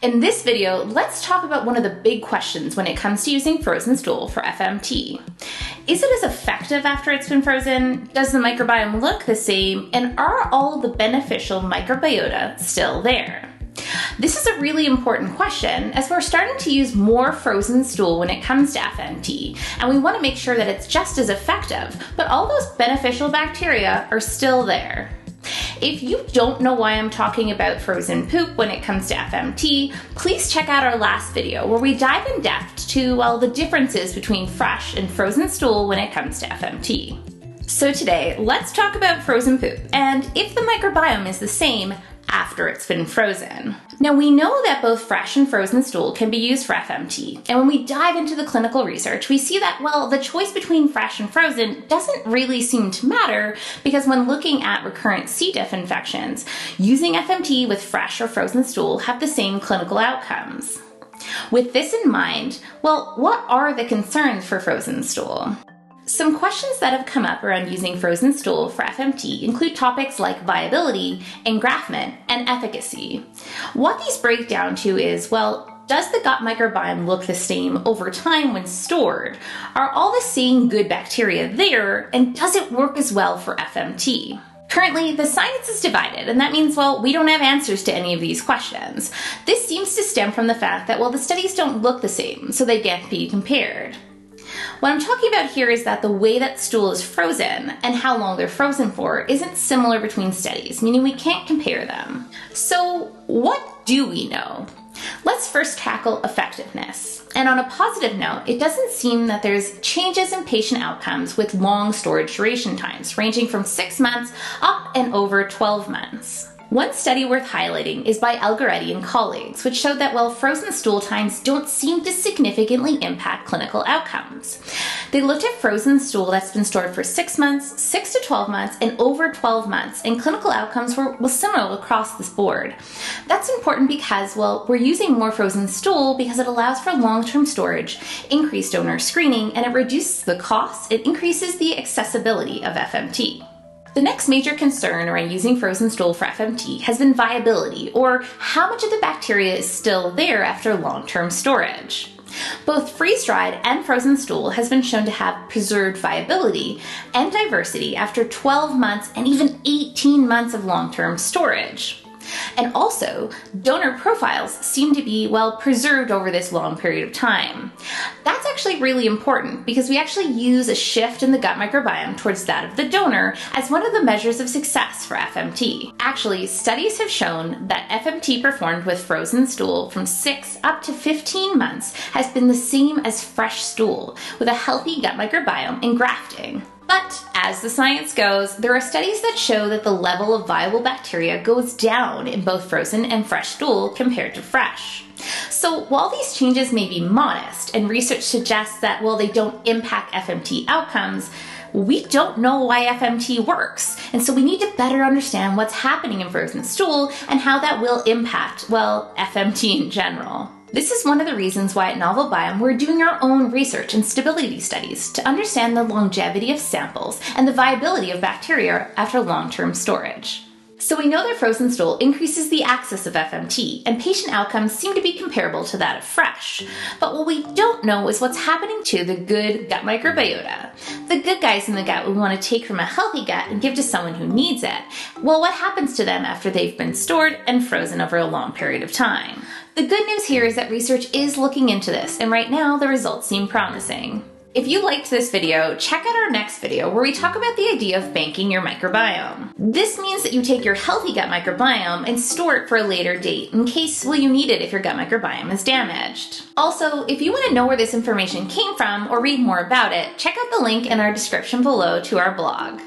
In this video, let's talk about one of the big questions when it comes to using frozen stool for FMT. Is it as effective after it's been frozen? Does the microbiome look the same? And are all the beneficial microbiota still there? This is a really important question as we're starting to use more frozen stool when it comes to FMT, and we want to make sure that it's just as effective, but all those beneficial bacteria are still there. If you don't know why I'm talking about frozen poop when it comes to FMT, please check out our last video where we dive in depth to, well, the differences between fresh and frozen stool when it comes to FMT. So today, let's talk about frozen poop and if the microbiome is the same after it's been frozen. Now we know that both fresh and frozen stool can be used for FMT, and when we dive into the clinical research, we see that, well, the choice between fresh and frozen doesn't really seem to matter because when looking at recurrent C. diff infections, using FMT with fresh or frozen stool have the same clinical outcomes. With this in mind, well, what are the concerns for frozen stool? Some questions that have come up around using frozen stool for FMT include topics like viability, engraftment, and efficacy. What these break down to is, well, does the gut microbiome look the same over time when stored? Are all the same good bacteria there, and does it work as well for FMT? Currently, the science is divided, and that means, well, we don't have answers to any of these questions. This seems to stem from the fact that, well, the studies don't look the same, so they can't be compared. What I'm talking about here is that the way that stool is frozen and how long they're frozen for isn't similar between studies, meaning we can't compare them. So what do we know? Let's first tackle effectiveness. And on a positive note, it doesn't seem that there's changes in patient outcomes with long storage duration times, ranging from 6 months up and over 12 months. One study worth highlighting is by Algaretti and colleagues, which showed that, well, frozen stool times don't seem to significantly impact clinical outcomes. They looked at frozen stool that's been stored for 6 months, 6 to 12 months, and over 12 months, and clinical outcomes were similar across this board. That's important because, well, we're using more frozen stool because it allows for long-term storage, increased donor screening, and it reduces the cost, it increases the accessibility of FMT. The next major concern around using frozen stool for FMT has been viability, or how much of the bacteria is still there after long-term storage. Both freeze-dried and frozen stool has been shown to have preserved viability and diversity after 12 months and even 18 months of long-term storage. And also, donor profiles seem to be, well, preserved over this long period of time. That's actually really important because we actually use a shift in the gut microbiome towards that of the donor as one of the measures of success for FMT. Actually, studies have shown that FMT performed with frozen stool from 6 up to 15 months has been the same as fresh stool with a healthy gut microbiome and grafting. But as the science goes, there are studies that show that the level of viable bacteria goes down in both frozen and fresh stool compared to fresh. So while these changes may be modest and research suggests that, well, they don't impact FMT outcomes, we don't know why FMT works. And so we need to better understand what's happening in frozen stool and how that will impact, well, FMT in general. This is one of the reasons why at Novel Biome we're doing our own research and stability studies to understand the longevity of samples and the viability of bacteria after long-term storage. So we know that frozen stool increases the access of FMT, and patient outcomes seem to be comparable to that of fresh. But what we don't know is what's happening to the good gut microbiota. The good guys in the gut we want to take from a healthy gut and give to someone who needs it. Well, what happens to them after they've been stored and frozen over a long period of time? The good news here is that research is looking into this, and right now the results seem promising. If you liked this video, check out our next video where we talk about the idea of banking your microbiome. This means that you take your healthy gut microbiome and store it for a later date in case, well, you need it if your gut microbiome is damaged. Also, if you want to know where this information came from or read more about it, check out the link in our description below to our blog.